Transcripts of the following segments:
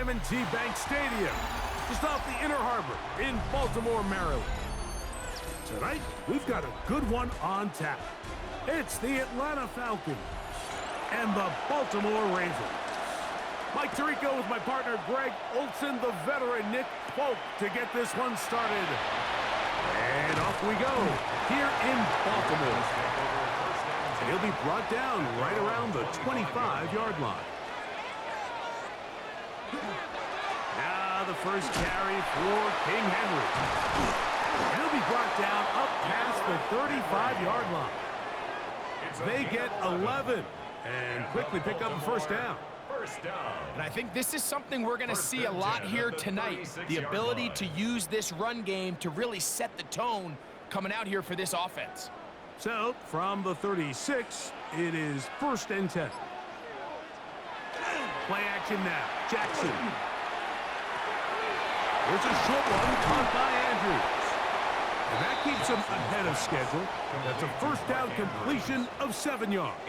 M&T Bank Stadium, just off the Inner Harbor in Baltimore, Maryland. Tonight, we've got a good one on tap. It's the Atlanta Falcons and the Baltimore Ravens. Mike Tirico with my partner Greg Olson, the veteran Nick Folk to get this one started. And off we go here in Baltimore. And he'll be brought down right around the 25-yard line. Now the first carry for King Henry. And he'll be brought down up past the 35-yard line. They get 11 and quickly pick up a first down. And I think this is something we're going to see a lot here tonight. The ability to use this run game to really set the tone coming out here for this offense. So, from the 36, it is 1st and 10. Play action now. Jackson. There's a short one caught by Andrews. And that keeps him ahead of schedule. That's a first down completion of 7 yards.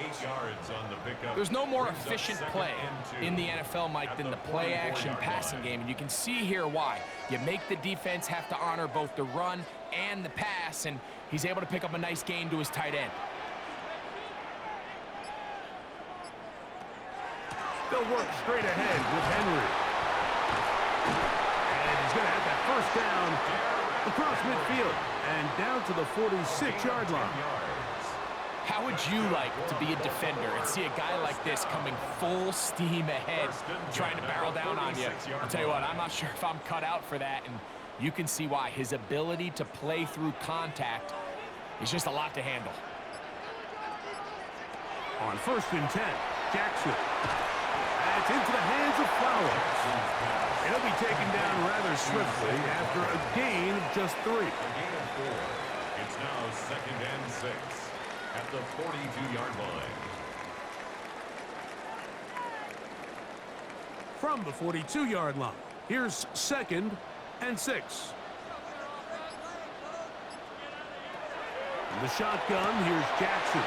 There's no more efficient play in the NFL, Mike, than the play-action passing game. And you can see here why. You make the defense have to honor both the run and the pass, and he's able to pick up a nice gain to his tight end. They'll work straight ahead with Henry. And he's going to have that first down across midfield and down to the 46-yard line. How would you like to be a defender and see a guy like this coming full steam ahead, trying to barrel down on you? I'll tell you what, I'm not sure if I'm cut out for that, and you can see why. His ability to play through contact is just a lot to handle. On 1st and 10, Jackson. That's into the hands of Flowers. He'll be taken down rather swiftly after a gain of just 3. A gain of 4. It's now 2nd and 6 at the 42-yard line. From the 42-yard line, here's 2nd and 6. In the shotgun, here's Jackson.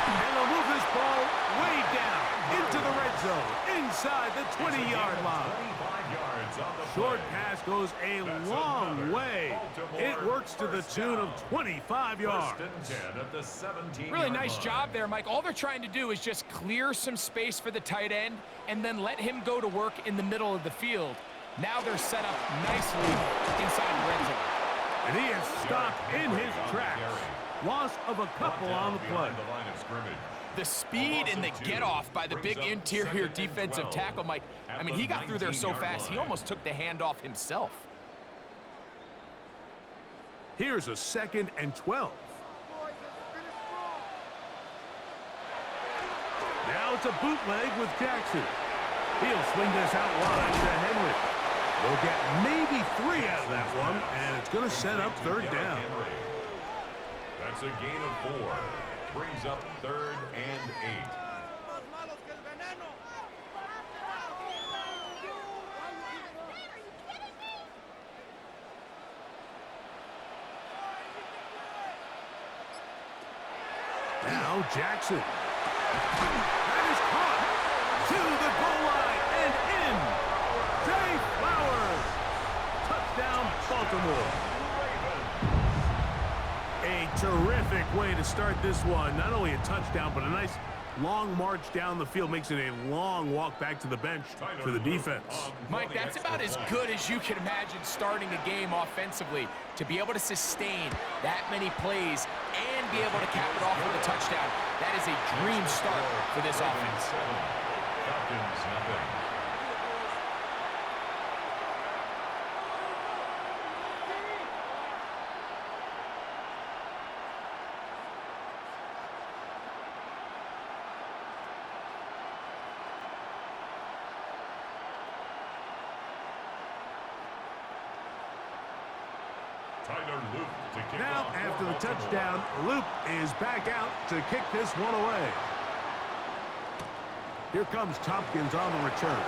And they'll move this ball way down into the red zone, inside the 20-yard line. Short pass goes a long way. It works to the tune of 25 yards. Really nice job there, Mike. All they're trying to do is just clear some space for the tight end and then let him go to work in the middle of the field. Now they're set up nicely inside the red zone. And he is stopped in his tracks. Loss of a couple on the play. The speed and the get-off by the big interior defensive tackle, Mike. I mean, he got through there so fast, he almost took the handoff himself. Here's a 2nd and 12. Now it's a bootleg with Jackson. He'll swing this out wide to Henry. They'll get maybe 3 out of that one, and it's going to set up 3rd down. That's a gain of 4. Brings up 3rd and 8. Now Jackson. That is caught to the goal line and in. Zay Flowers. Touchdown, Baltimore. A terrific way to start this one. Not only a touchdown, but a nice long march down the field. Makes it a long walk back to the bench for the defense. Mike, that's about as good as you can imagine starting a game offensively. To be able to sustain that many plays and be able to cap it off with a touchdown, that is a dream start for this offense. Falcons, nothing. Now, after the touchdown, Luke is back out to kick this one away. Here comes Tompkins on the return.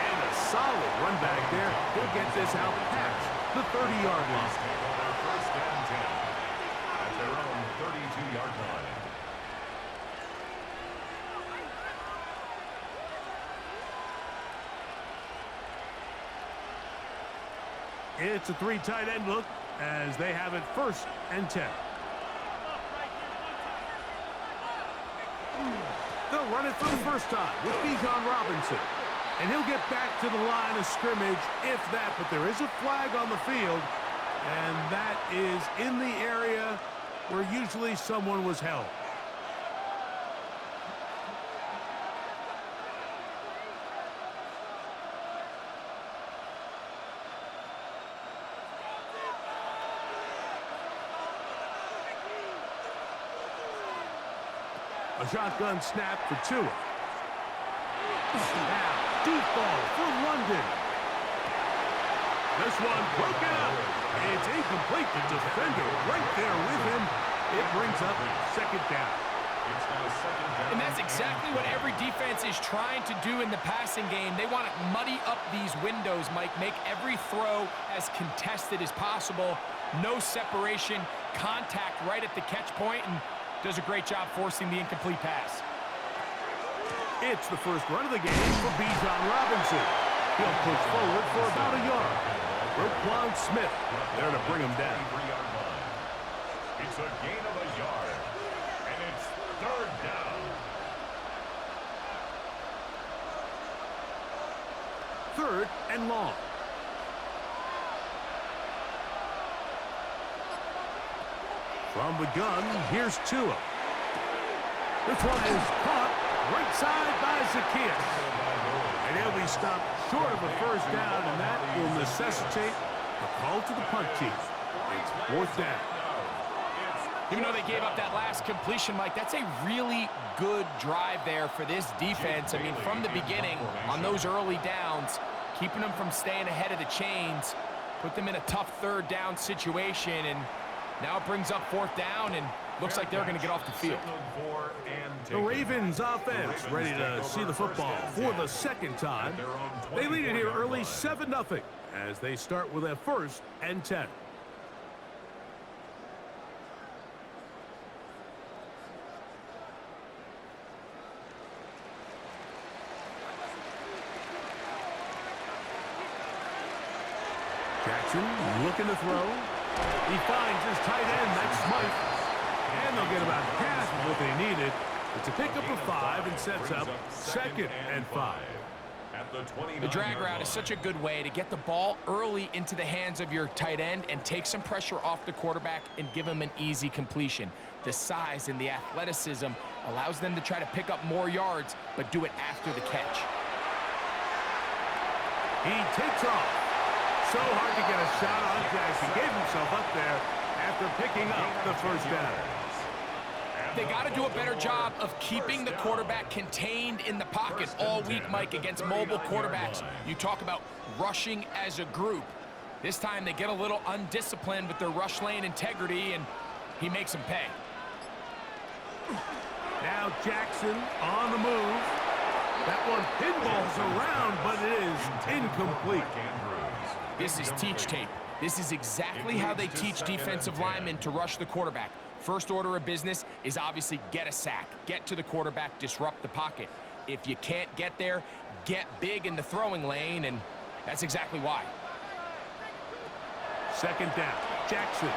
And a solid run back there. He'll get this out past the 30-yard line. First and 10 at their own 32-yard line. It's a three tight end look as they have it 1st and 10. They'll run it for the first time with Bijan Robinson. And he'll get back to the line of scrimmage, if that. But there is a flag on the field, and that is in the area where usually someone was held. A shotgun snap for Tua. Now, deep ball for London. This one broken up. It's incomplete. The defender right there with him. It brings up 2nd down. And that's exactly what every defense is trying to do in the passing game. They want to muddy up these windows, Mike, make every throw as contested as possible. No separation, contact right at the catch point, and does a great job forcing the incomplete pass. It's the first run of the game for Bijan Robinson. He'll push forward for about a yard. Roquan Smith there to bring him down. It's a gain of a yard, and it's 3rd down. 3rd and long. From the gun, here's Tua. This one is caught right side by Zacchaeus. And he'll be stopped short of a 1st down, and that will necessitate a call to the punt team. It's 4th down. Even though they gave up that last completion, Mike, that's a really good drive there for this defense. I mean, from the beginning, on those early downs, keeping them from staying ahead of the chains, put them in a tough 3rd down situation, and now it brings up 4th down, and looks like they're going to get off the field. The Ravens offense ready to see the football for the 2nd time. They lead it here early 7-0 as they start with a 1st and 10. Jackson looking to throw. He finds his tight end, that's Smythe. And they'll get about half of what they needed. It's a pickup of 5 and sets up 2nd and 5. The drag route is such a good way to get the ball early into the hands of your tight end and take some pressure off the quarterback and give him an easy completion. The size and the athleticism allows them to try to pick up more yards, but do it after the catch. He takes off. So hard to get a shot on Jackson. Gave himself up there after picking up the 1st down. They got to do a better job of keeping the quarterback contained in the pocket all week, Mike, against mobile quarterbacks. You talk about rushing as a group. This time they get a little undisciplined with their rush lane integrity, and he makes them pay. Now Jackson on the move. That one pinballs around, but it is incomplete. This is teach tape. This is exactly how they teach defensive linemen to rush the quarterback. First order of business is obviously get a sack, get to the quarterback, disrupt the pocket. If you can't get there, get big in the throwing lane, and that's exactly why. 2nd down. Jackson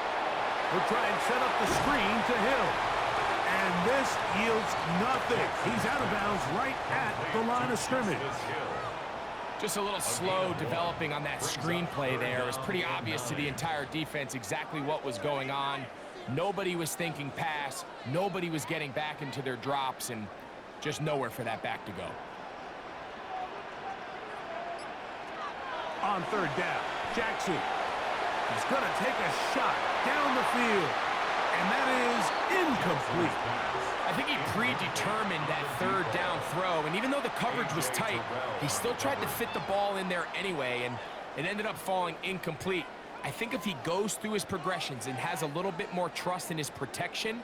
will try and set up the screen to Hill. And this yields nothing. He's out of bounds right at the line of scrimmage. Just a little slow developing on that screenplay there. It was pretty obvious to the entire defense exactly what was going on. Nobody was thinking pass. Nobody was getting back into their drops, and just nowhere for that back to go. On 3rd down, Jackson. He's going to take a shot down the field, and that is incomplete. I think he predetermined that 3rd down throw, and even though the coverage was tight, he still tried to fit the ball in there anyway, and it ended up falling incomplete. I think if he goes through his progressions and has a little bit more trust in his protection,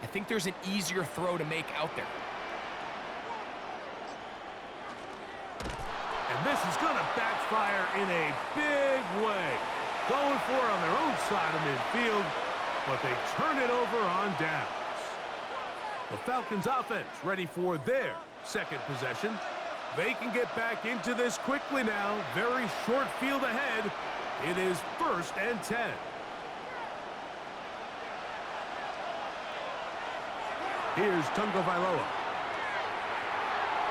I think there's an easier throw to make out there. And this is going to backfire in a big way. Going for it on their own side of midfield, but they turn it over on downs. The Falcons offense ready for their 2nd possession. They can get back into this quickly now. Very short field ahead. It is 1st and 10. Here's Tagovailoa.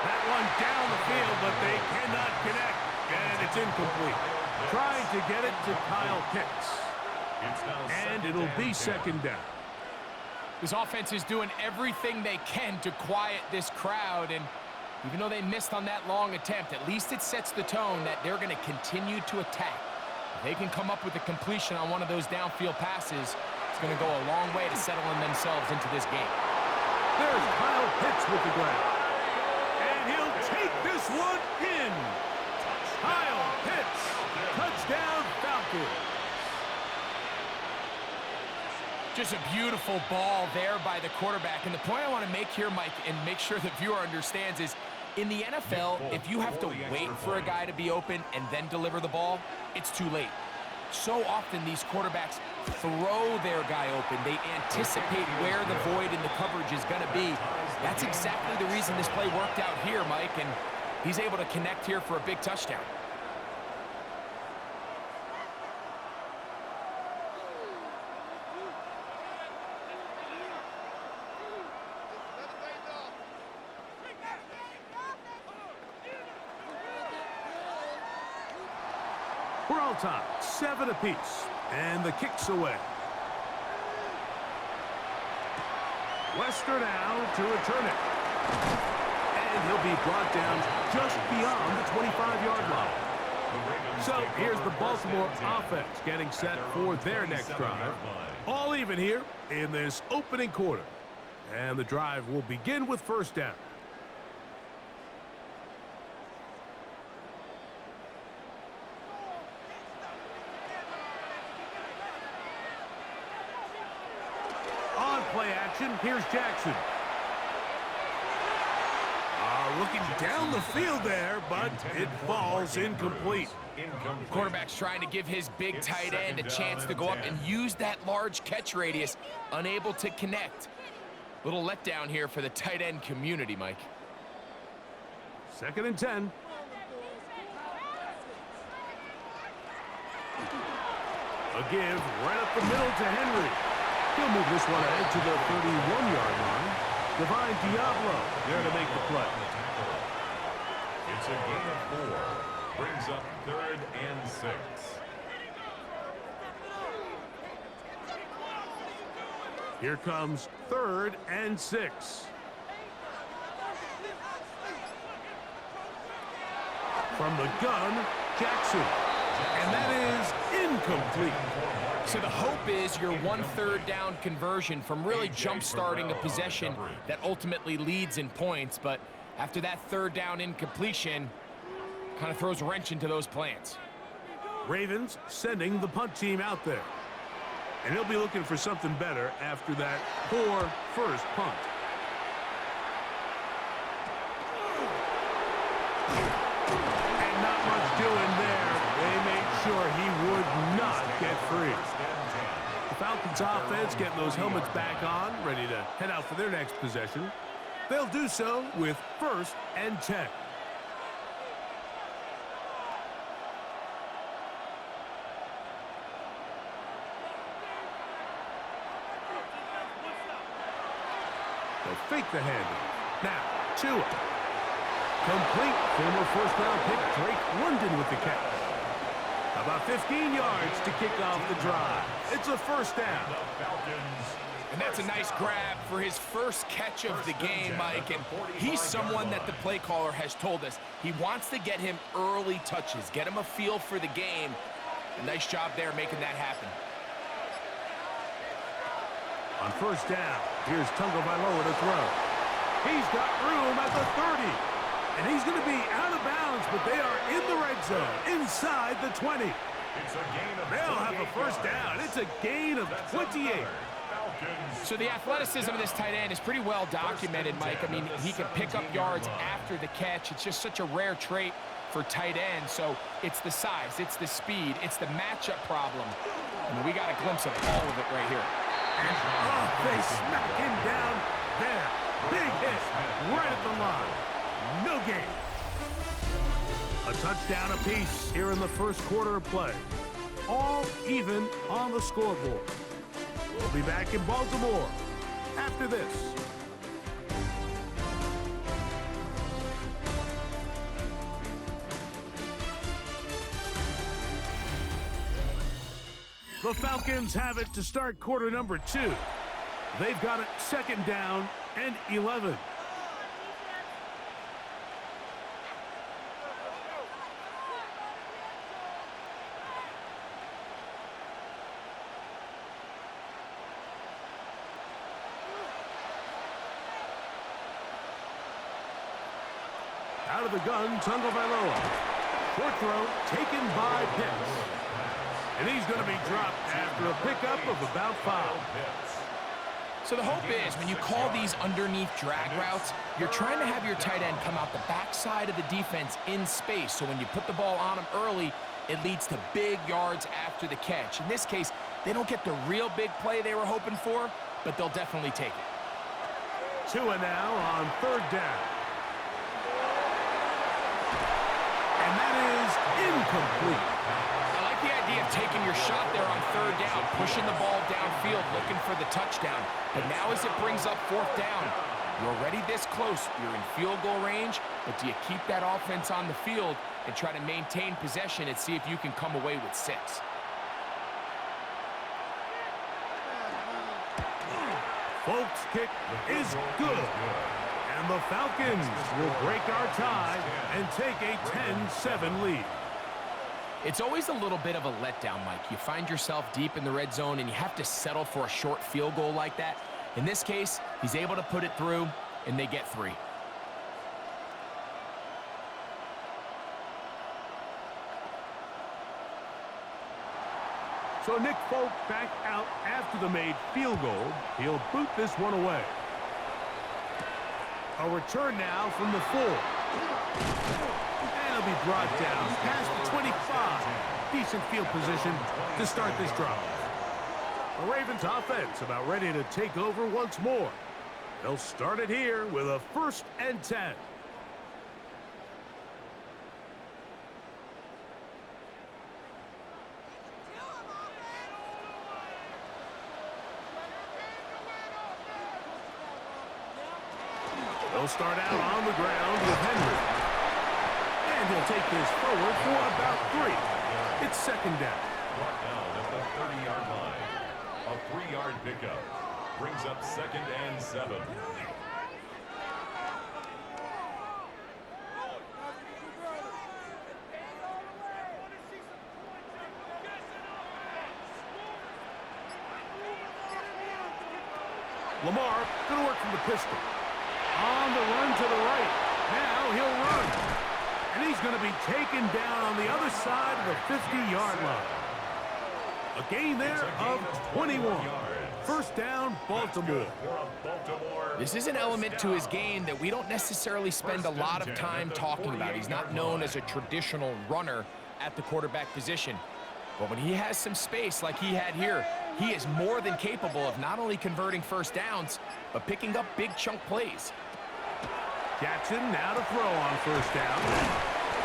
That one down the field, but they cannot connect. And it's incomplete. Trying to get it to Kyle Pitts. And it'll be 2nd down. This offense is doing everything they can to quiet this crowd, and even though they missed on that long attempt, at least it sets the tone that they're going to continue to attack. If they can come up with a completion on one of those downfield passes, it's going to go a long way to settling themselves into this game. There's Kyle Pitts with the grab. And he'll take this one in. Kyle Pitts, touchdown Falcons. Just a beautiful ball there by the quarterback. And the point I want to make here, Mike, and make sure the viewer understands is, in the NFL, if you have to wait for a guy to be open and then deliver the ball, it's too late. So often these quarterbacks throw their guy open. They anticipate where the void in the coverage is going to be. That's exactly the reason this play worked out here, Mike, and he's able to connect here for a big touchdown. We're all tied, 7 apiece, and the kick's away. Wester now to return it. And he'll be brought down just beyond the 25-yard line. So here's the Baltimore offense getting set for their next drive. All even here in this opening quarter. And the drive will begin with 1st down. Play action. Here's Jackson. Looking down the field there, but it falls incomplete. Quarterback's trying to give his big tight end a chance to go up and use that large catch radius, unable to connect. Little letdown here for the tight end community, Mike. 2nd and 10. A give right up the middle to Henry. He'll move this one ahead to the 31-yard line. Divine Diablo there to make the play. It's a gain of 4. Brings up 3rd and 6. Here comes 3rd and 6. From the gun, Jackson. And that is incomplete. So the hope is your 1 3rd down conversion from really jump-starting a possession that ultimately leads in points. But after that 3rd down incompletion, kind of throws a wrench into those plans. Ravens sending the punt team out there. And he'll be looking for something better after that poor first punt. And not much doing there. They made sure he would not get free. The Falcons offense getting those helmets back on, ready to head out for their next possession. They'll do so with 1st and 10. They'll fake the handoff. Now, Tua. Complete. Former 1st-round pick Drake London with the catch. About 15 yards to kick off the drive. It's a 1st down. And that's a nice grab for his first catch of the game, Mike. And he's someone that the play caller has told us he wants to get him early touches, get him a feel for the game. A nice job there making that happen. On 1st down, here's Tagovailoa to throw. He's got room at the 30. And he's going to be out of bounds, but they are in the red zone, inside the 20. They'll have a 1st down. It's a gain of 28. So the athleticism of this tight end is pretty well documented, Mike. I mean, he can pick up yards after the catch. It's just such a rare trait for tight ends. So it's the size, it's the speed, it's the matchup problem. I mean, we got a glimpse of all of it right here. And they smack him down there. Big hit right at the line. No gain. touchdown apiece here in the first quarter of play. All even on the scoreboard. We'll be back in Baltimore after this. The Falcons have it to start quarter number 2. They've got it 2nd down and 11. Out of the gun, Tagovailoa. Short throw taken by Pitts. And he's going to be dropped after a pickup of about 5. So the hope is when you call these underneath drag routes, you're trying to have your tight end come out the backside of the defense in space. So when you put the ball on him early, it leads to big yards after the catch. In this case, they don't get the real big play they were hoping for, but they'll definitely take it. 2 and now on 3rd down. And that is incomplete. I like the idea of taking your shot there on 3rd down, pushing the ball downfield, looking for the touchdown. But now as it brings up 4th down, you're already this close. You're in field goal range, but do you keep that offense on the field and try to maintain possession and see if you can come away with 6? Folks' kick is good. And the Falcons will break our tie and take a 10-7 lead. It's always a little bit of a letdown, Mike. You find yourself deep in the red zone and you have to settle for a short field goal like that. In this case, he's able to put it through, and they get 3. So Nick Folk back out after the made field goal. He'll boot this one away. A return now from the 4. And he'll be brought down past the 25. Decent field position to start this drive. The Ravens offense about ready to take over once more. They'll start it here with a 1st and 10. They'll start out on the ground with Henry. And he'll take this forward for about 3. It's 2nd down. Brought down at the 30-yard line. A 3-yard pickup brings up 2nd and 7. Lamar going to work from the pistol. On the run to the right. Now he'll run. And he's going to be taken down on the other side of the 50-yard line. A gain there of 21. 1st down, Baltimore. This is an element to his game that we don't necessarily spend a lot of time talking about. He's not known as a traditional runner at the quarterback position. But when he has some space like he had here, he is more than capable of not only converting 1st downs, but picking up big chunk plays. Jackson now to throw on 1st down.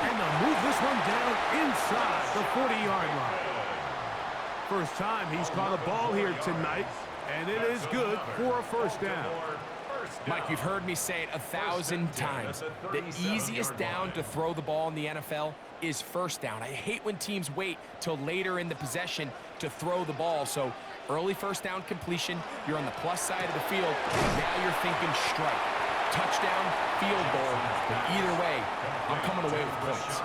And they'll move this one down inside the 40-yard line. First time he's caught a ball here tonight, and it is good for a 1st down. Mike, you've heard me say it 1,000 times. The easiest down to throw the ball in the NFL is 1st down. I hate when teams wait till later in the possession to throw the ball. So early 1st down completion, you're on the plus side of the field. Now you're thinking strike. Touchdown, field goal, but either way, I'm coming away with points.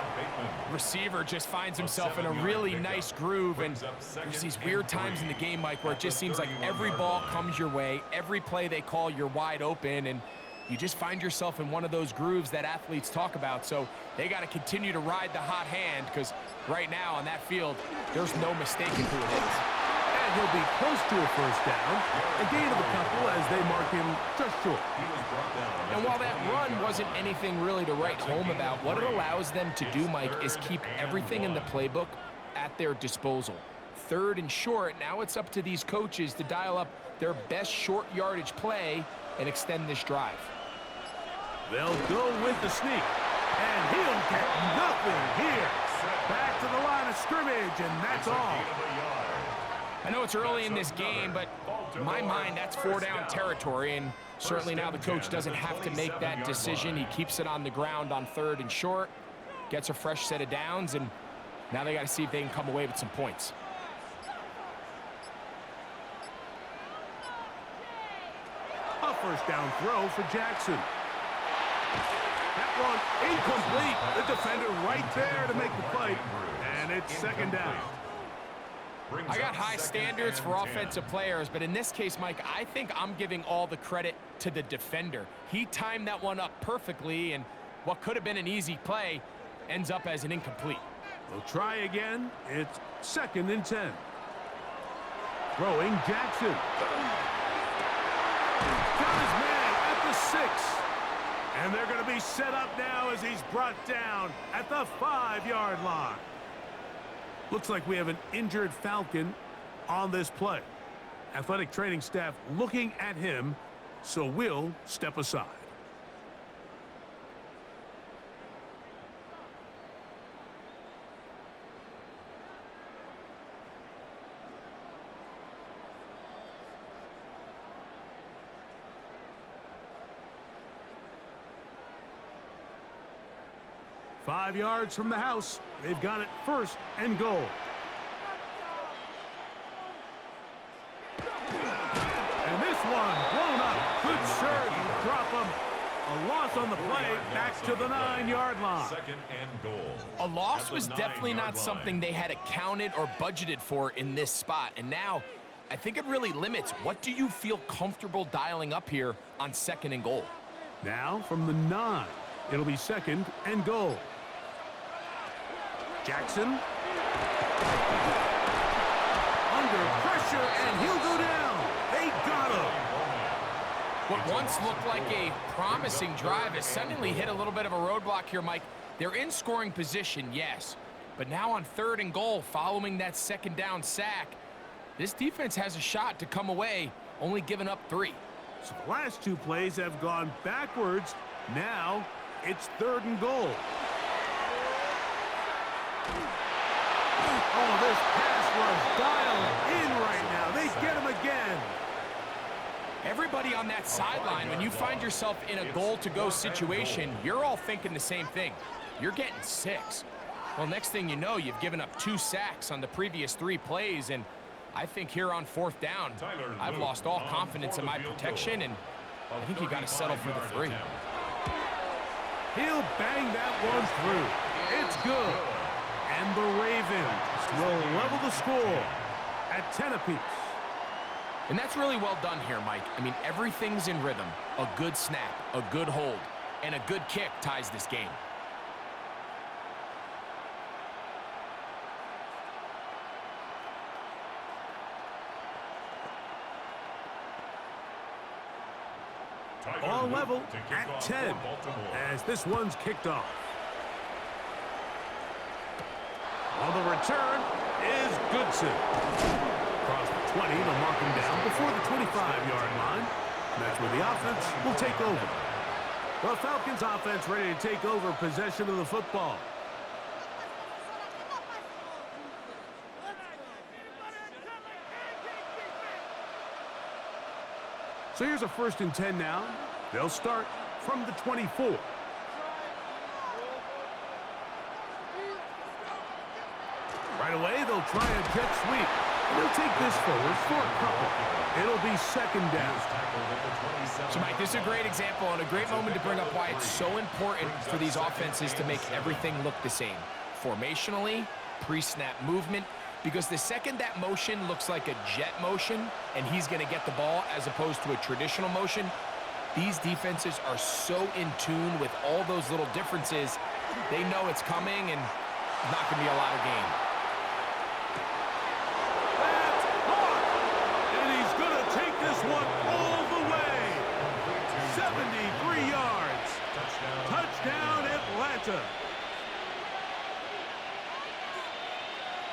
Receiver just finds himself in a really nice groove, and there's these weird times in the game, Mike, where it just seems like every ball comes your way, every play they call, you're wide open, and you just find yourself in one of those grooves that athletes talk about. So they got to continue to ride the hot hand, because right now on that field, there's no mistaking who it is. And he'll be close to a 1st down. A gain of a couple as they mark him just short. And while that run wasn't anything really to write home about, what it allows them to do, Mike, is keep everything in the playbook at their disposal. 3rd and short, now it's up to these coaches to dial up their best short yardage play and extend this drive. They'll go with the sneak. And he'll get nothing and that's all. I know it's early in this game, but in my mind, that's 4 down territory, and certainly now the coach doesn't have to make that decision. He keeps it on the ground on 3rd and short, gets a fresh set of downs, and now they got to see if they can come away with some points. A first down throw for Jackson. That one incomplete. The defender right there to make the play, and it's 2nd down. I got high standards for offensive players, but in this case, Mike, I think I'm giving all the credit to the defender. He timed that one up perfectly, and what could have been an easy play ends up as an incomplete. We'll try again. It's 2nd and 10. Throwing Jackson. Got his man at the 6. And they're going to be set up now as he's brought down at the 5-yard line. Looks like we have an injured Falcon on this play. Athletic training staff looking at him, so we'll step aside. Five yards from the house. They've got it 1st and goal. And this one blown up. Good serve. Drop him. A loss on the play. Back to the 9-yard line. 2nd and goal. A loss was definitely not something they had accounted or budgeted for in this spot. And now, I think it really limits what do you feel comfortable dialing up here on 2nd and goal. Now from the 9. It'll be 2nd and goal. Jackson. Under pressure, and he'll go down. They got him. What once looked like a promising drive has suddenly hit a little bit of a roadblock here, Mike. They're in scoring position, yes. But now on 3rd and goal, following that 2nd down sack, this defense has a shot to come away, only giving up 3. So the last 2 plays have gone backwards. Now it's 3rd and goal. Oh, this pass was dialed in right now. They get him again. Everybody on that sideline, when you find yourself in a goal-to-go situation, you're all thinking the same thing. You're getting 6. Well, next thing you know, you've given up 2 sacks on the previous 3 plays, and I think here on 4th down, I've lost all confidence in my protection, and I think you got to settle for the 3. He'll bang that one through. It's good. And the Ravens will level the score at 10 apiece. And that's really well done here, Mike. I mean, everything's in rhythm. A good snap, a good hold, and a good kick ties this game. All level at 10 as this one's kicked off. On the return is Goodson. Across the 20, they'll mark him down before the 25-yard line. That's where the offense will take over. The Falcons offense ready to take over possession of the football. So here's a 1st and 10 now. They'll start from the 24. Right away, they'll try a jet sweep. And they'll take this forward for a couple. It'll be 2nd down. So, Mike, this is a great example and a great moment to bring up why it's so important for these offenses to make everything look the same. Formationally, pre-snap movement, because the second that motion looks like a jet motion and he's going to get the ball as opposed to a traditional motion, these defenses are so in tune with all those little differences. They know it's coming and not going to be a lot of gain. That's caught! And he's going to take this one all the way. 73 yards. Touchdown, Atlanta.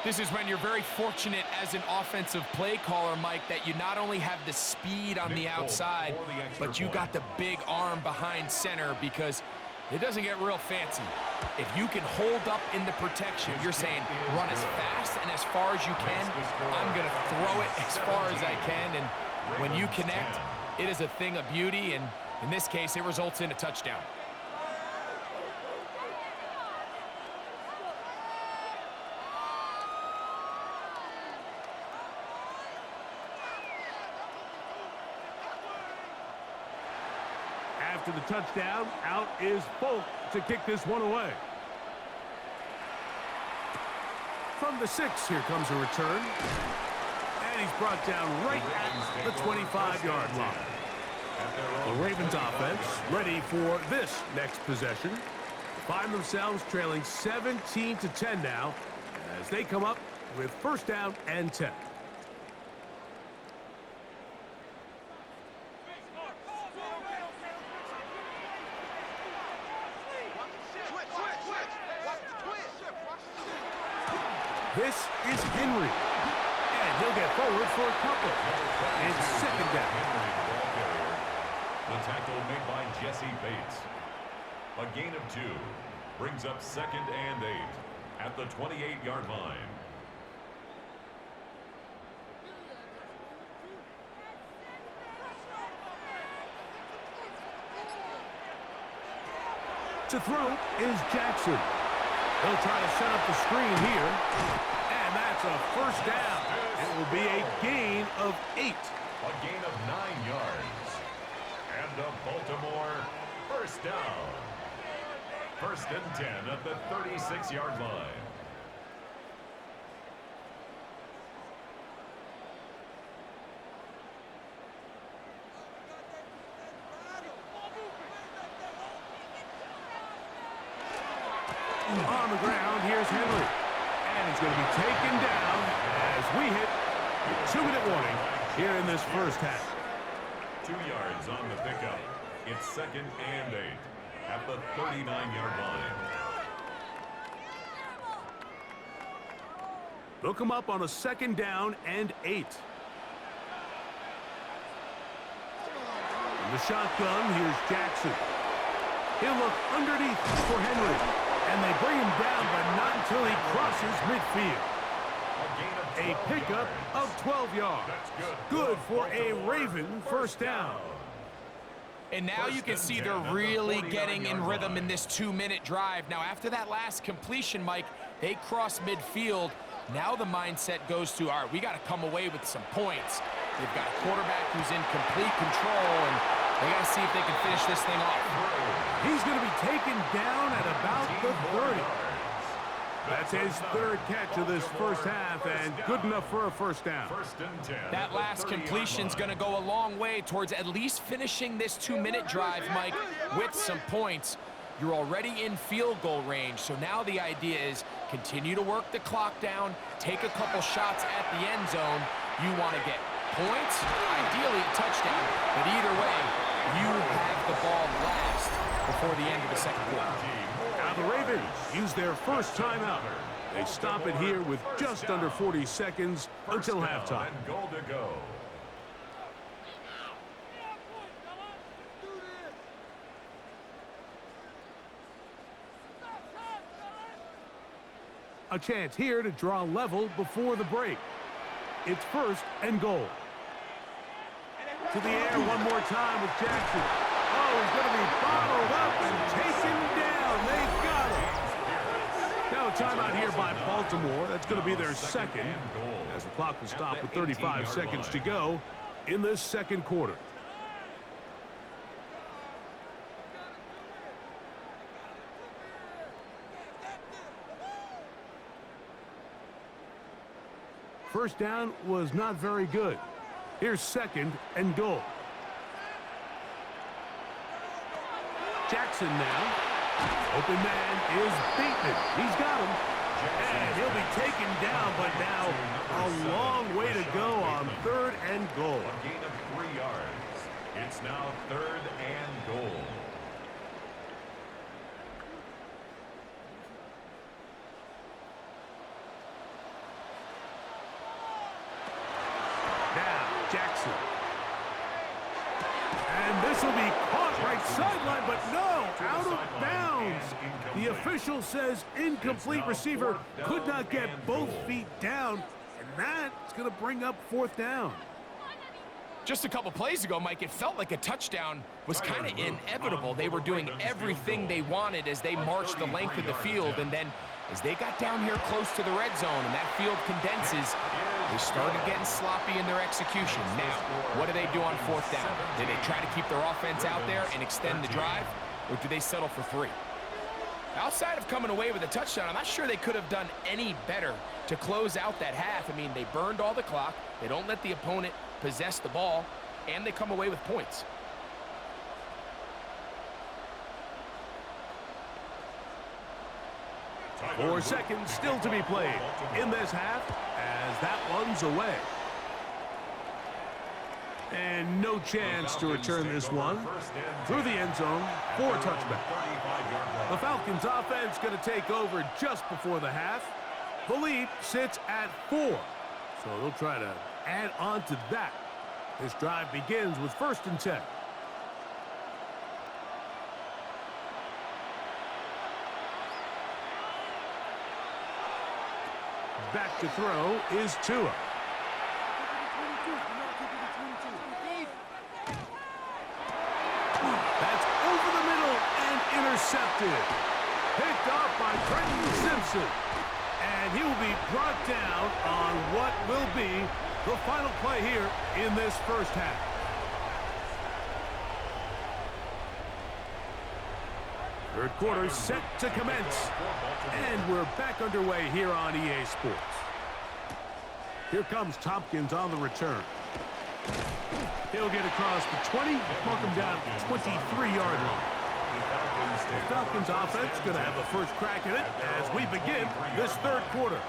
This is when you're very fortunate as an offensive play caller, Mike, that you not only have the speed on the outside, but you got the big arm behind center, because it doesn't get real fancy. If you can hold up in the protection, you're saying run as fast and as far as you can. I'm going to throw it as far as I can. And when you connect, it is a thing of beauty. And in this case, it results in a touchdown. After the touchdown, out is Folk to kick this one away. From the 6, here comes a return. And he's brought down right at the 25-yard line. The Ravens offense ready for this next possession. Find themselves trailing 17-10 now as they come up with first down and 10. This is Henry, and he'll get forward for a couple. It's second down. The tackle made by Jesse Bates. A gain of 2 brings up second and 8 at the 28-yard line. To throw is Jackson. He'll try to set up the screen here. And that's a first down. It will be a gain of 8. A gain of 9 yards. And the Baltimore first down. First and 10 at the 36-yard line. On the ground, here's Henry. And he's going to be taken down as we hit the 2-minute warning here in this first half. 2 yards on the pickup. It's second and 8 at the 39-yard line. They'll come up on a second down and 8. In the shotgun, here's Jackson. He'll look underneath for Henry. And they bring him down, but not until he crosses midfield. A pickup of 12 yards. Good for a Raven first down. And now you can see they're really getting in rhythm in this 2-minute drive. Now, after that last completion, Mike, they cross midfield. Now the mindset goes to, all right, we got to come away with some points. They've got a quarterback who's in complete control, and they got to see if they can finish this thing off. He's going to be taken down at about the 30. That's his third catch of this first half, and good enough for a first down. That last completion's going to go a long way towards at least finishing this 2-minute drive, Mike, with some points. You're already in field goal range, so now the idea is continue to work the clock down, take a couple shots at the end zone. You want to get points, ideally a touchdown, but either way, you have the ball last before the end of the second quarter. Now the Ravens use their first timeout. They stop it here with just under 40 seconds until halftime. Goal to go. A chance here to draw level before the break. It's first and goal. To the air one more time with Jackson. Oh, he's going to be bottled up and taken down. They got him. Now a timeout here by Baltimore. That's going to be their second, as the clock will stop with 35 seconds to go in this second quarter. First down was not very good. Here's second and goal. Jackson now. Open man is Bateman. He's got him. And he'll be taken down, but now a long way to go on third and goal. A gain of 3 yards. It's now third and goal. Jackson. And this will be caught right sideline, but no, out of bounds. The official says incomplete receiver could not get both feet down, and that's going to bring up fourth down. Just a couple plays ago, Mike, it felt like a touchdown was kind of inevitable. They were doing everything they wanted as they marched the length of the field, and then as they got down here close to the red zone and that field condenses, they started getting sloppy in their execution. Now, what do they do on fourth down? Do they try to keep their offense out there and extend the drive, or do they settle for 3? Outside of coming away with a touchdown, I'm not sure they could have done any better to close out that half. I mean, they burned all the clock. They don't let the opponent possess the ball, and they come away with points. 4 seconds still to be played in this half as that one's away. And no chance to return this one through the end zone for a touchback. The Falcons offense going to take over just before the half. The lead sits at 4, so they'll try to add on to that. This drive begins with 1st and 10. Back to throw is Tua. That's over the middle and intercepted. Picked off by Trenton Simpson. And he will be brought down on what will be the final play here in this first half. Third quarter set to commence. And we're back underway here on EA Sports. Here comes Tompkins on the return. He'll get across the 20, mark him down at the 23-yard line. The Falcons offense going to have a first crack at it as we begin this third quarter.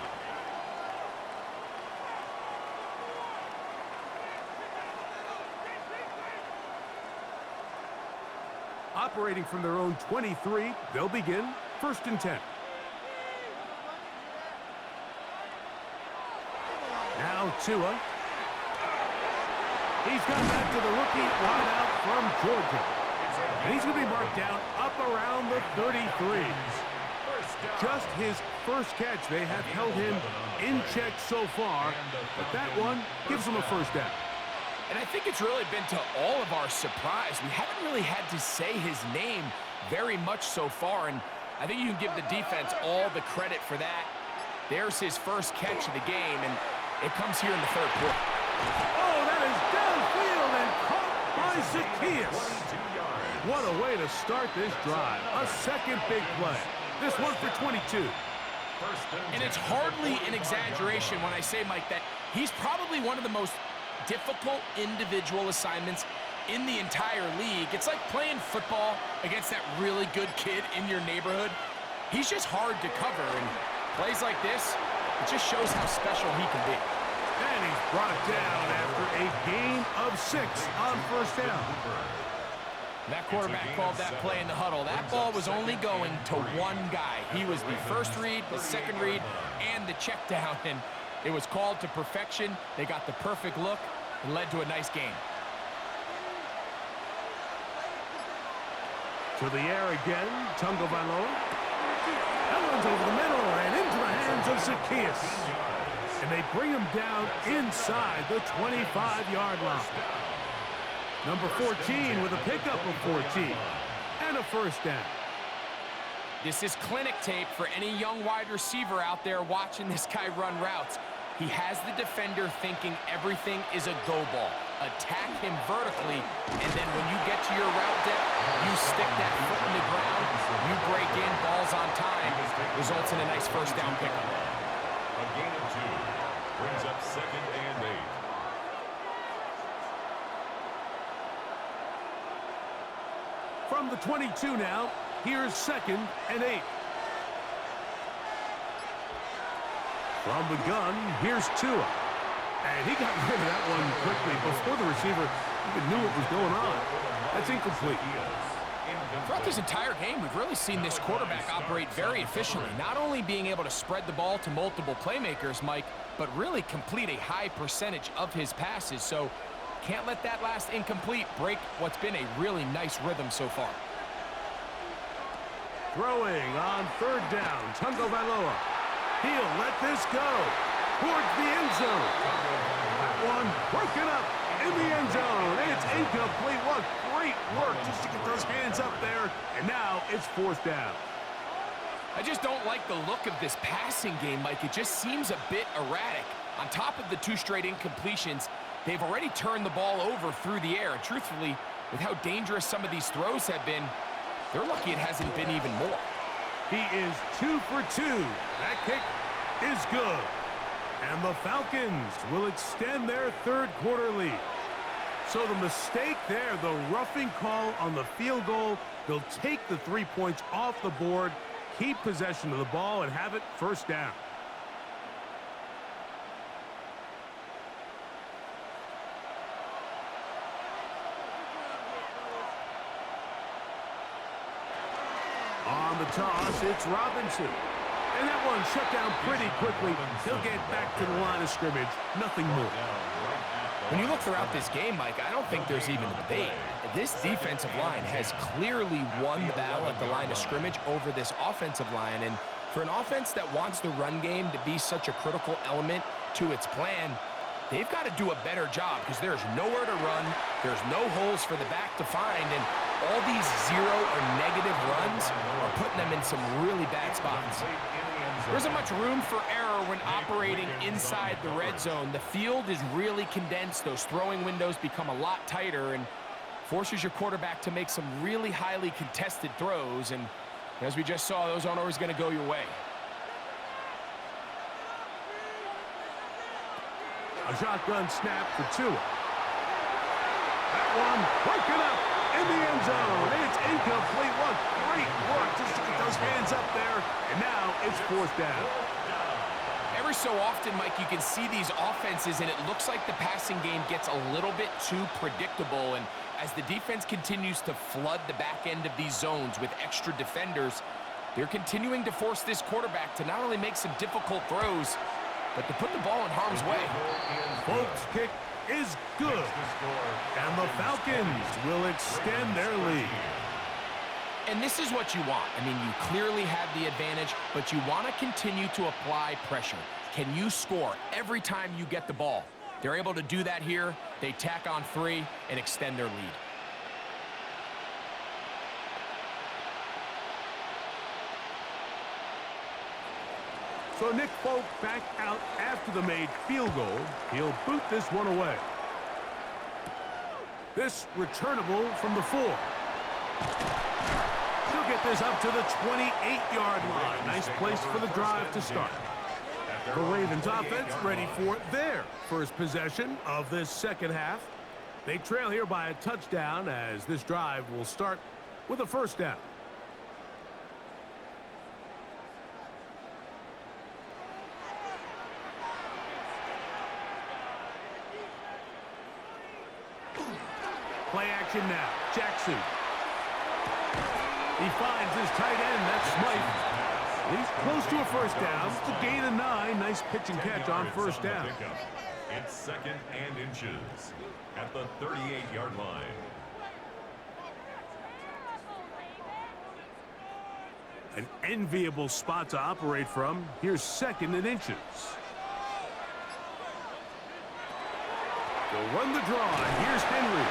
Operating from their own 23, they'll begin 1st and 10. Now Tua. He's got back to the rookie wideout from Georgia. And he's going to be marked down up around the 33. Just his first catch. They have held him in check so far, but that one gives him a first down. And I think it's really been to all of our surprise. We haven't really had to say his name very much so far, and I think you can give the defense all the credit for that. There's his first catch of the game, and it comes here in the third quarter. Oh, that is downfield and caught by Zacchaeus. What a way to start this drive. A second big play. This one for 22. And it's hardly an exaggeration when I say, Mike, that he's probably one of the most difficult individual assignments in the entire league. It's like playing football against that really good kid in your neighborhood. He's just hard to cover, and plays like this, it just shows how special he can be. And he's brought down after a gain of 6 on first down. That quarterback called that play in the huddle. That ball was only going to one guy. He was the first read, the second read, and the check down, and it was called to perfection. They got the perfect look and led to a nice game. To the air again, Tungo Valoa. That one's over the middle and into the hands of Zacchaeus. And they bring him down inside the 25-yard line. Number 14 with a pickup of 14 and a first down. This is clinic tape for any young wide receiver out there watching this guy run routes. He has the defender thinking everything is a go ball. Attack him vertically, and then when you get to your route depth, you stick that foot in the ground, you break in, balls on time, results in a nice first down pickup. A gain of 2 brings up 2nd and 8. From the 22 now, here's 2nd and 8. From the gun, here's Tua. And he got rid of that one quickly before the receiver even knew what was going on. That's incomplete. Throughout this entire game, we've really seen this quarterback operate very efficiently, not only being able to spread the ball to multiple playmakers, Mike, but really complete a high percentage of his passes. So can't let that last incomplete break what's been a really nice rhythm so far. Throwing on third down, Tungo Valoa. He'll let this go towards the end zone. That one broken up in the end zone. It's incomplete. What great work just to get those hands up there. And now it's fourth down. I just don't like the look of this passing game, Mike. It just seems a bit erratic. On top of the 2 straight incompletions, they've already turned the ball over through the air. And truthfully, with how dangerous some of these throws have been, they're lucky it hasn't been even more. He is 2 for 2. That kick is good. And the Falcons will extend their third quarter lead. So the mistake there, the roughing call on the field goal, they'll take the 3 points off the board, keep possession of the ball, and have it first down. On the toss, it's Robinson. And that one shut down pretty quickly. He'll get back to the line of scrimmage. Nothing more. When you look throughout this game, Mike, I don't think there's even a debate. This defensive line has clearly won the battle at the line of scrimmage over this offensive line. And for an offense that wants the run game to be such a critical element to its plan, they've got to do a better job because there's nowhere to run. There's no holes for the back to find. And all these 0 or negative runs are putting them in some really bad spots. There isn't much room for error when operating inside the red zone. The field is really condensed. Those throwing windows become a lot tighter and forces your quarterback to make some really highly contested throws. And as we just saw, those aren't always going to go your way. A shotgun snap for Tua. That one broken up in the end zone. It's incomplete. What great work just to get those hands up there. And now it's fourth down. Every so often, Mike, you can see these offenses, and it looks like the passing game gets a little bit too predictable. And as the defense continues to flood the back end of these zones with extra defenders, they're continuing to force this quarterback to not only make some difficult throws, but to put the ball in harm's way. Folks' kick is good. And the Falcons will extend their lead. And this is what you want. I mean, you clearly have the advantage, but you want to continue to apply pressure. Can you score every time you get the ball? They're able to do that here. They tack on 3 and extend their lead. So Nick Folk back out after the made field goal. He'll boot this one away. This returnable from the 4. He'll get this up to the 28-yard line. Nice place for the drive to start. The Ravens offense ready for their first possession of this second half. They trail here by a touchdown as this drive will start with a first down. Play action now. Jackson. He finds his tight end. That's Smythe. He's close to a first down. It's a gain of 9. Nice pitch and catch on first down. It's second and inches at the 38-yard line. An enviable spot to operate from. Here's second and inches. They'll run the draw. And here's Henry.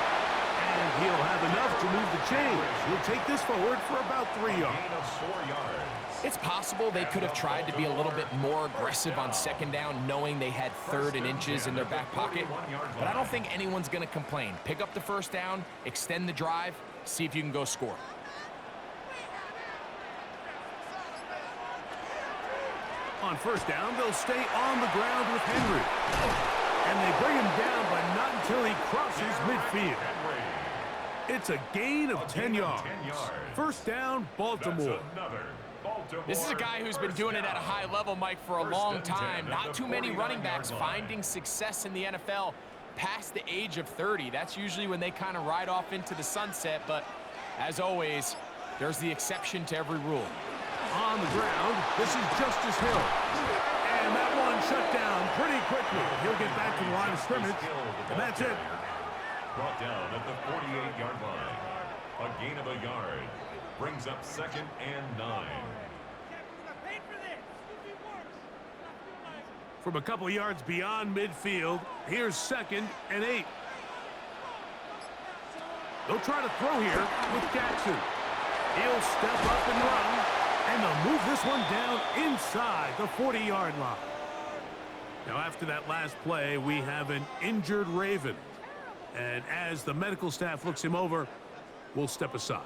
And he'll have enough to move the chains. He'll take this forward for about 3 yards. Gain of 4 yards. It's possible they could have tried to be a little bit more aggressive on second down, knowing they had third and inches in their back pocket. But I don't think anyone's going to complain. Pick up the first down, extend the drive, see if you can go score. On first down, they'll stay on the ground with Henry. And they bring him down, but not until he crosses midfield. It's a gain of 10 yards. First down, Baltimore. This is a guy who's been doing it at a high level, Mike, for a long time. Not too many running backs finding success in the NFL past the age of 30. That's usually when they kind of ride off into the sunset. But as always, there's the exception to every rule. On the ground, this is Justice Hill. And that one shut down pretty quickly. He'll get back to the line of scrimmage, and that's it. Brought down at the 48-yard line. A gain of 1 yard. Brings up 2nd and 9. From a couple yards beyond midfield, here's 2nd and 8. They'll try to throw here with Jackson. He'll step up and run, and they'll move this one down inside the 40-yard line. Now, after that last play, we have an injured Raven. And as the medical staff looks him over, we'll step aside.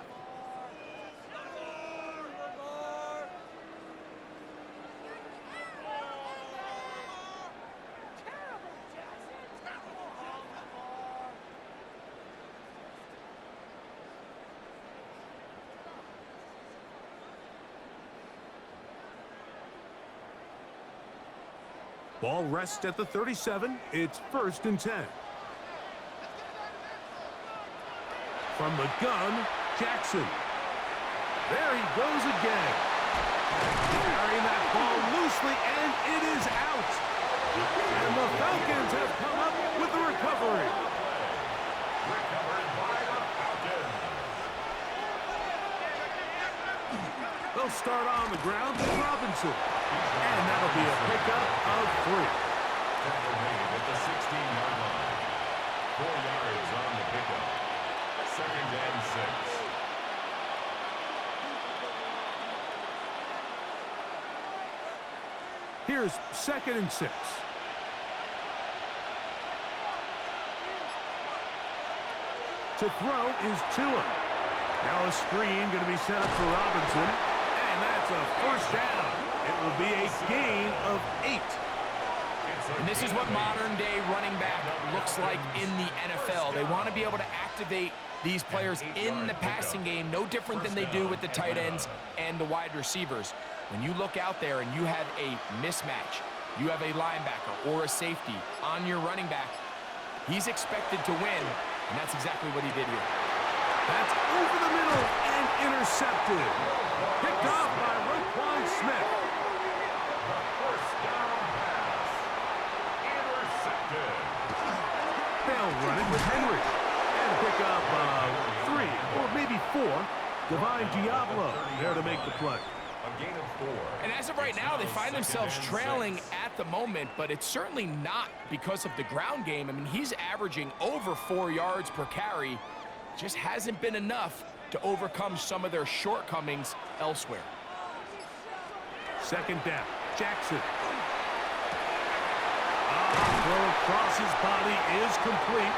Ball rests at the 37. It's 1st and 10. From the gun, Jackson. There he goes again. Carrying that ball loosely, and it is out. And the Falcons have come up with the recovery. Recovered by the Falcons. They'll start on the ground with Robinson. And that'll be a pickup of 3. Tackle made at the 16-yard line. 4 yards on the pickup. 2nd and 6. Here's 2nd and 6. To throw is Tua. Now a screen going to be set up for Robinson. And that's a 1st down. It will be a gain of 8. And this is what modern-day running back looks like in the NFL. They want to be able to activate these players in the passing game, no different than they do with the tight ends and the wide receivers. When you look out there and you have a mismatch, you have a linebacker or a safety on your running back, he's expected to win, and that's exactly what he did here. That's over the middle and intercepted. Picked off by Roquan Smith. The 1st down pass. Intercepted. They'll run it with Henry. And pick up 3 or maybe 4. Divine Diablo there to make the play. A gain of 4. And as of right now, they find themselves trailing at the moment, but it's certainly not because of the ground game. I mean, he's averaging over 4 yards per carry. Just hasn't been enough to overcome some of their shortcomings elsewhere. 2nd down. Jackson. Throw across his body is complete.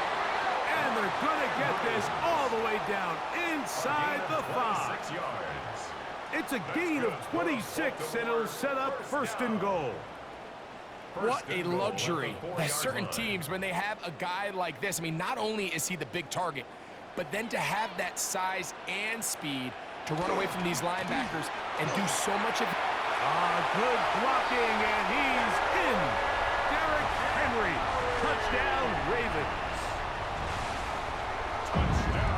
And they're going to get this all the way down inside the 5. 6 yards. It's a gain of 26, and it'll set up 1st and goal. What a luxury that certain teams, when they have a guy like this, I mean, not only is he the big target, but then to have that size and speed to run away from these linebackers and do so much of it. Good blocking, and he's in. Derrick Henry, touchdown Ravens.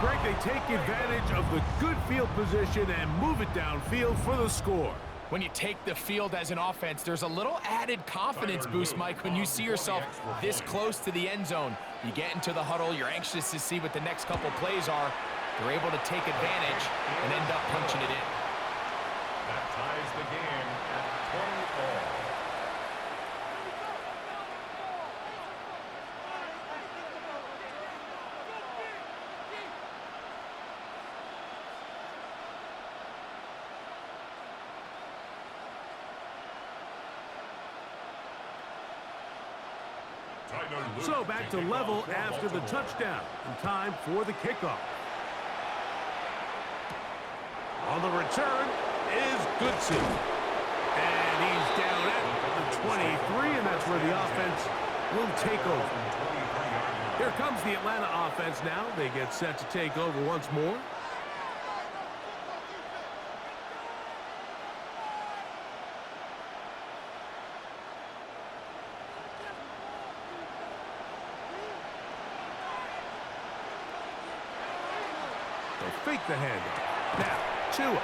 Greg, they take advantage of the good field position and move it downfield for the score. When you take the field as an offense, there's a little added confidence boost, Mike, when you see yourself this close to the end zone. You get into the huddle, you're anxious to see what the next couple plays are. They're able to take advantage and end up punching it in. That ties the game at 20 all. So back to level after the touchdown, and time for the kickoff. On the return is Goodson. And he's down at the 23, and that's where the offense will take over. Here comes the Atlanta offense now. They get set to take over once more. Fake the handoff. Now, Tua.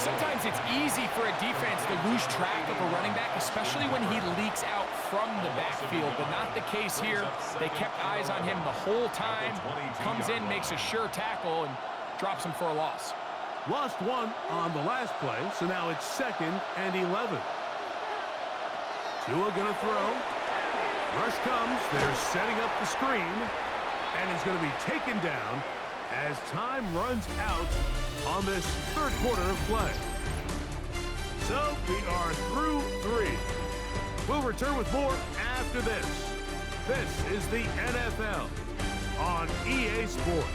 Sometimes it's easy for a defense to lose track of a running back, especially when he leaks out from the backfield, but not the case here. They kept eyes on him the whole time. Comes in, makes a sure tackle, and drops him for a loss. Lost one on the last play, so now it's 2nd and 11. Tua gonna throw. Rush comes. They're setting up the screen, and he's going to be taken down as time runs out on this 3rd quarter of play. So we are through 3. We'll return with more after this. This is the NFL on EA Sports.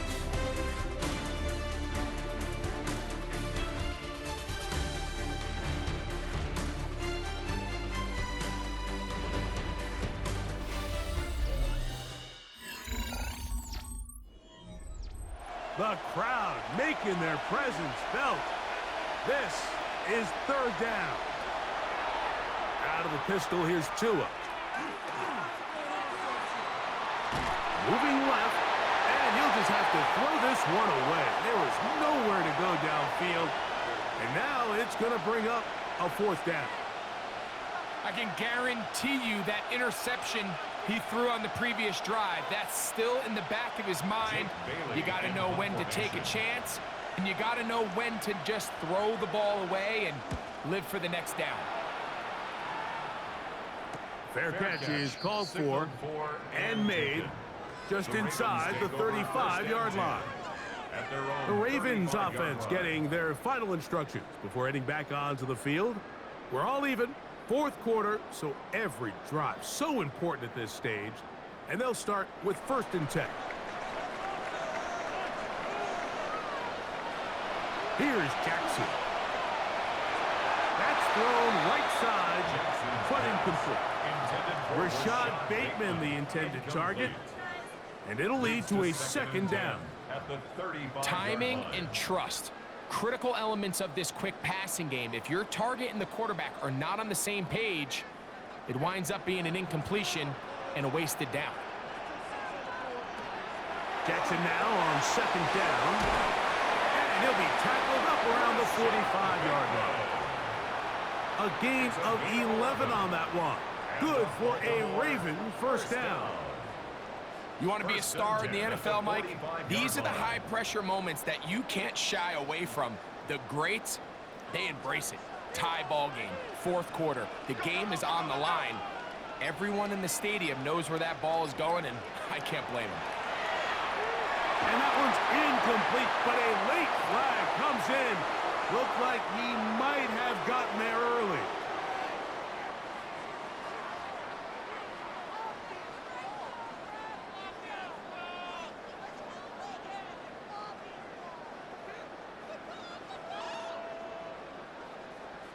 The crowd making their presence felt. This is 3rd down. Out of the pistol, here's Tua. Moving left, and he'll just have to throw this one away. There was nowhere to go downfield, and now it's going to bring up a 4th down. I can guarantee you that interception he threw on the previous drive, that's still in the back of his mind. You got to know when to take a chance, and you got to know when to just throw the ball away and live for the next down. Fair catch is called for and made just inside the 35-yard line. The Ravens offense getting their final instructions before heading back onto the field. We're all even. 4th quarter, so every drive so important at this stage, and they'll start with 1st and 10. Here's Jackson. That's thrown right side, but incomplete. Rashad Bateman, the intended target, and it'll lead to a 2nd down. Timing and trust. Critical elements of this quick passing game. If your target and the quarterback are not on the same page, it winds up being an incompletion and a wasted down. Jackson now on 2nd down, and he'll be tackled up around the 45-yard line. A gain of 11 on that one. Good for a Raven 1st down. You want to be a star in the NFL, Mike? These are the high-pressure moments that you can't shy away from. The greats, they embrace it. Tie ball game, 4th quarter. The game is on the line. Everyone in the stadium knows where that ball is going, and I can't blame them. And that one's incomplete, but a late flag comes in. Looked like he might have gotten there early.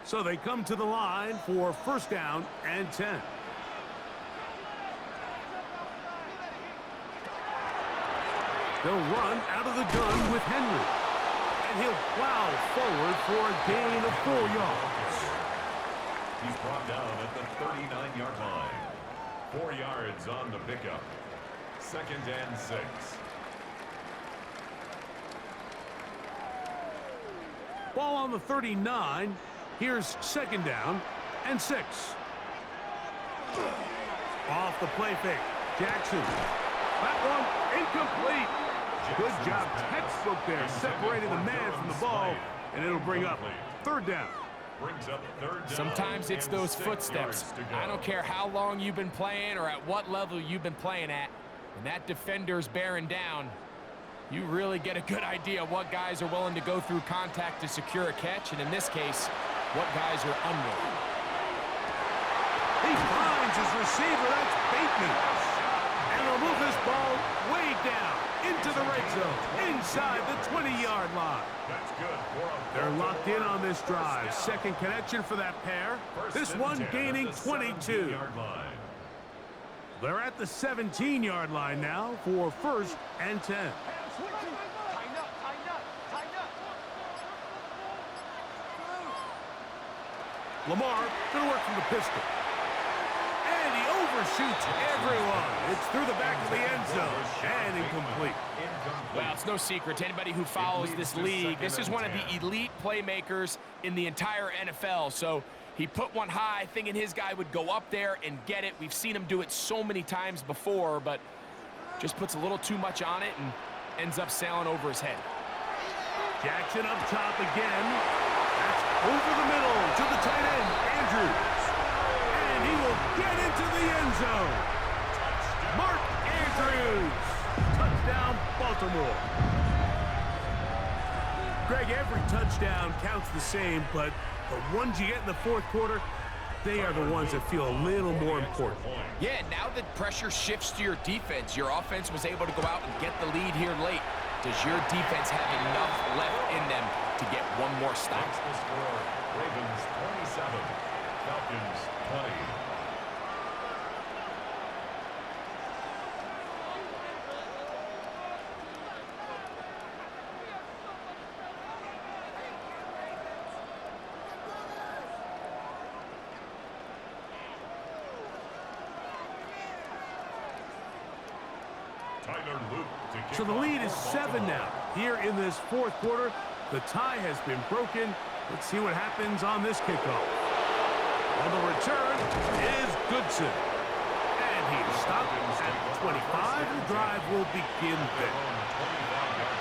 So they come to the line for 1st down and 10. They'll run out of the gun with Henry. And he'll plow forward for a gain of 4 yards. He's brought down at the 39-yard line. 4 yards on the pickup. 2nd and 6. Ball on the 39. Here's 2nd down and 6. Off the play fake. Jackson. That one incomplete. Good job. Textbook there. Separating the man from the ball. And it'll bring up 3rd down. Sometimes it's those footsteps. I don't care how long you've been playing or at what level you've been playing at. When that defender's bearing down, you really get a good idea what guys are willing to go through contact to secure a catch. And in this case, what guys are unwilling. He finds his receiver. That's Bateman. And they'll move this ball way down into the red zone, inside the 20-yard line. That's good. They're locked in on this drive. 2nd connection for that pair. This one gaining 22. They're at the 17-yard line now for 1st and 10. Lamar going to work from the pistol. And he overshoots everyone. It's through the back of the end zone and incomplete. Well, it's no secret to anybody who follows this league. This is one of the elite playmakers in the entire NFL. So he put one high, thinking his guy would go up there and get it. We've seen him do it so many times before, but just puts a little too much on it and ends up sailing over his head. Jackson up top again. That's over the middle to the tight end, Andrews. And he will get into the end zone. Mark Andrews. Touchdown, Baltimore. Greg, every touchdown counts the same, but the ones you get in the fourth quarter, they are the ones that feel a little more important. Yeah, now that pressure shifts to your defense, your offense was able to go out and get the lead here late. Does your defense have enough left in them to get one more stop? That's the score. Ravens 27, Falcons 20. So the lead is 7 now. Here in this fourth quarter, the tie has been broken. Let's see what happens on this kickoff. On the return is Goodson. And he's stopped at 25. The drive will begin then.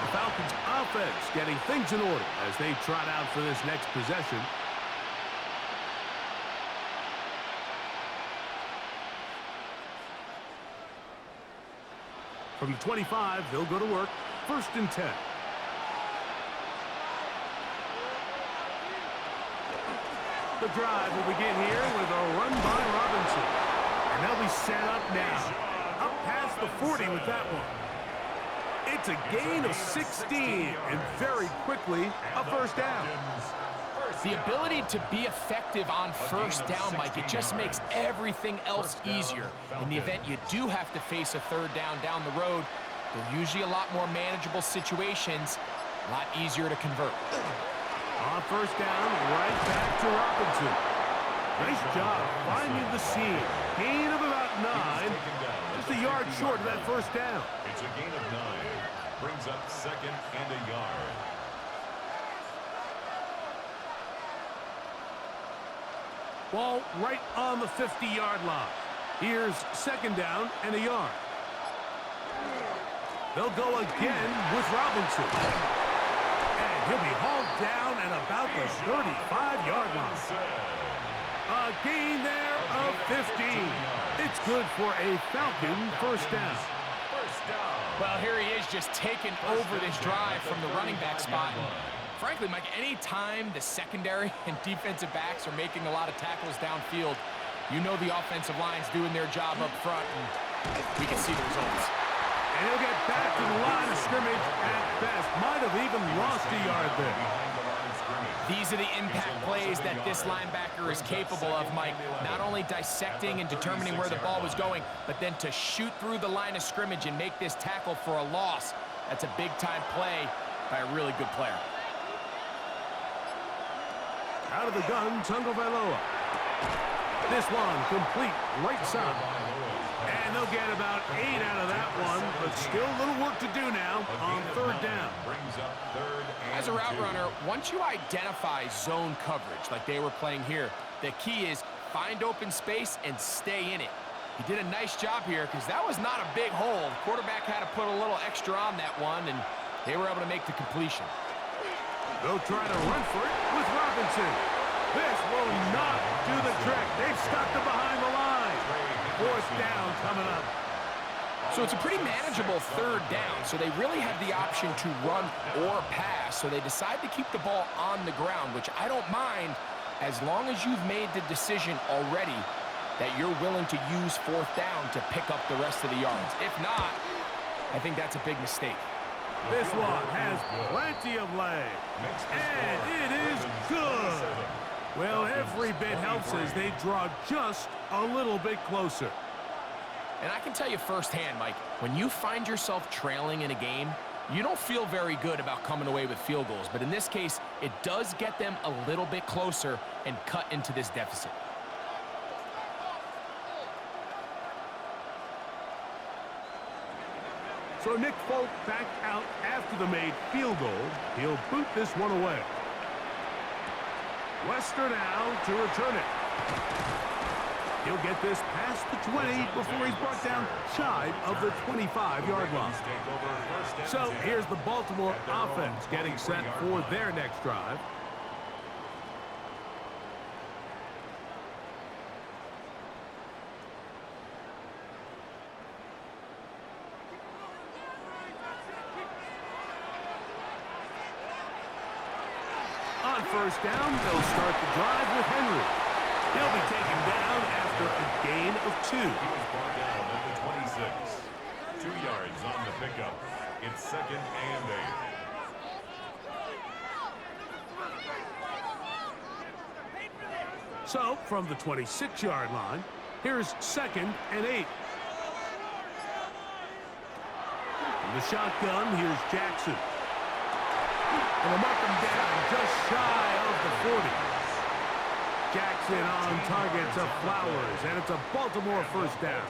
The Falcons offense getting things in order as they trot out for this next possession. From the 25, they'll go to work. 1st and 10. The drive will begin here with a run by Robinson. And they'll be set up now. Up past the 40 with that one. It's a gain of 16, and very quickly, a 1st down. The ability to be effective on 1st down, Mike, it just makes everything else easier. In the event you do have to face a 3rd down the road, they're usually a lot more manageable situations, a lot easier to convert. On 1st down, right back to Robinson. Nice job finding the seam. Gain of about 9. Just a yard short of that 1st down. It's a gain of 9. Brings up 2nd and a yard. Ball right on the 50-yard line. Here's 2nd down and a yard. They'll go again with Robinson. And he'll be hauled down at about the 35-yard line. A gain there of 15. It's good for a Falcon 1st down. Well, here he is just taking over this drive from the running back spot. Frankly, Mike, any time the secondary and defensive backs are making a lot of tackles downfield, you know the offensive line's doing their job up front, and we can see the results. And he'll get back to the line of scrimmage at best. Might have even lost a yard there. These are the impact plays that this linebacker is capable of, Mike. Not only dissecting and determining where the ball was going, but then to shoot through the line of scrimmage and make this tackle for a loss. That's a big-time play by a really good player. Out of the gun, Tagovailoa. This one complete right side. And they'll get about 8 out of that one, but still a little work to do now on 3rd down. As a route runner, once you identify zone coverage like they were playing here, the key is find open space and stay in it. He did a nice job here because that was not a big hole. The quarterback had to put a little extra on that one, and they were able to make the completion. They'll try to run for it with Robinson. This will not do the trick. They've stuck them behind the line. 4th down coming up. So it's a pretty manageable 3rd down, so they really have the option to run or pass, so they decide to keep the ball on the ground, which I don't mind as long as you've made the decision already that you're willing to use 4th down to pick up the rest of the yards. If not, I think that's a big mistake. This one has plenty of leg. And it is good. Well, every bit helps as they draw just a little bit closer. And I can tell you firsthand, Mike, when you find yourself trailing in a game, you don't feel very good about coming away with field goals. But in this case, it does get them a little bit closer and cut into this deficit. So Nick Folk back out after the made field goal. He'll boot this one away. Wester now to return it. He'll get this past the 20 before he's brought down shy of the 25-yard line. So here's the Baltimore offense getting set for their next drive. On first down, they'll start the drive with Henry. He'll be taken down after a gain of 2. He was brought down at the 26. 2 yards on the pickup. It's 2nd and 8. So, from the 26-yard line, here's 2nd and 8. From the shotgun, here's Jackson. And they'll mark him down just shy of the 40. Jackson on target to Flowers, and it's a Baltimore first down.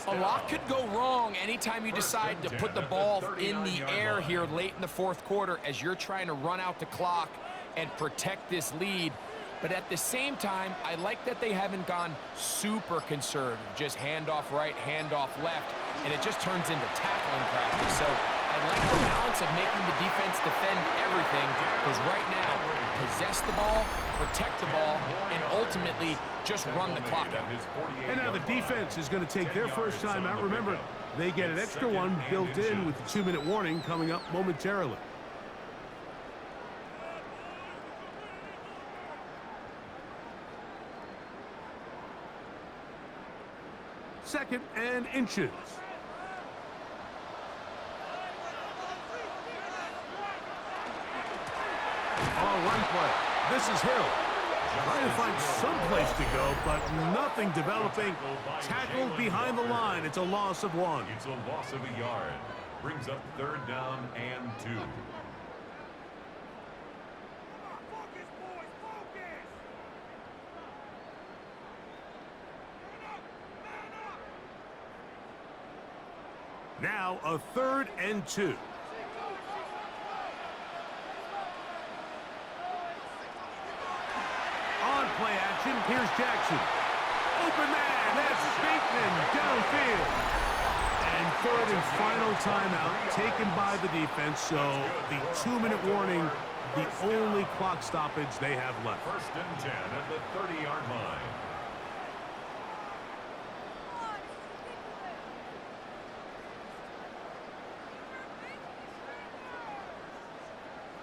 A lot could go wrong anytime you decide to put the ball in the air here late in the fourth quarter as you're trying to run out the clock and protect this lead. But at the same time, I like that they haven't gone super conservative, just handoff right, handoff left, and it just turns into tackling practice. So I like the balance of making the defense defend everything, because right now, possess the ball, protect the ball, and ultimately just run the clock out. And now the defense is going to take their first time out. Remember, they get an extra one built in with the 2-minute warning coming up momentarily. Second and inches. Run play. This is Hill. Trying to find some place to go, but nothing developing. Tackled behind the line. It's a loss of 1. It's a loss of a yard. Brings up 3rd down and 2. Now a 3rd and 2. Play action. Here's Jackson. Open man. That's Bateman downfield. And 3rd and final timeout taken by the defense. So the 2-minute warning, the only clock stoppage they have left. 1st and 10 at the 30-yard line.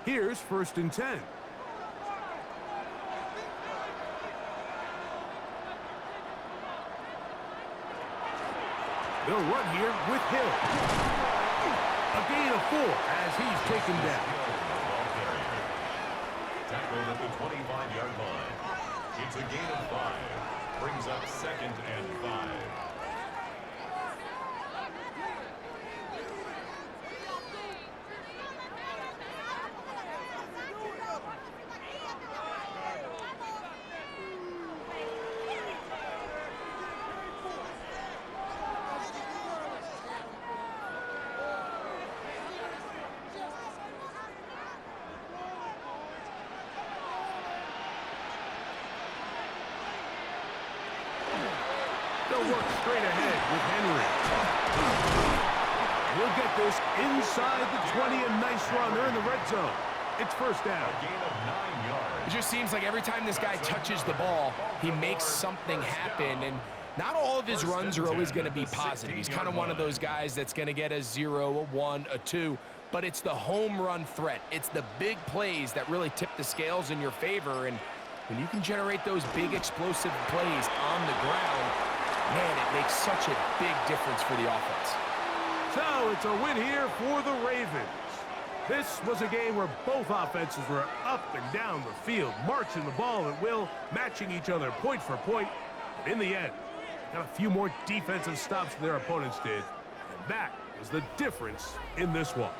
Here's 1st and 10. They'll run here with Hill. A gain of 4 as he's taken down. Tackled at the 25-yard line. It's a gain of 5. Brings up 2nd and 5. They'll work straight ahead with Henry. We'll get this inside the 20. A nice run. They're in the red zone. It's 1st down. A gain of 9 yards. It just seems like every time this guy touches the ball, he makes something happen. And not all of his runs are always going to be positive. He's kind of one of those guys that's going to get a 0, a 1, a 2. But it's the home run threat. It's the big plays that really tip the scales in your favor. And when you can generate those big explosive plays on the ground, man, it makes such a big difference for the offense. So it's a win here for the Ravens. This was a game where both offenses were up and down the field, marching the ball at will, matching each other point for point. But in the end, got a few more defensive stops than their opponents did. And that was the difference in this one.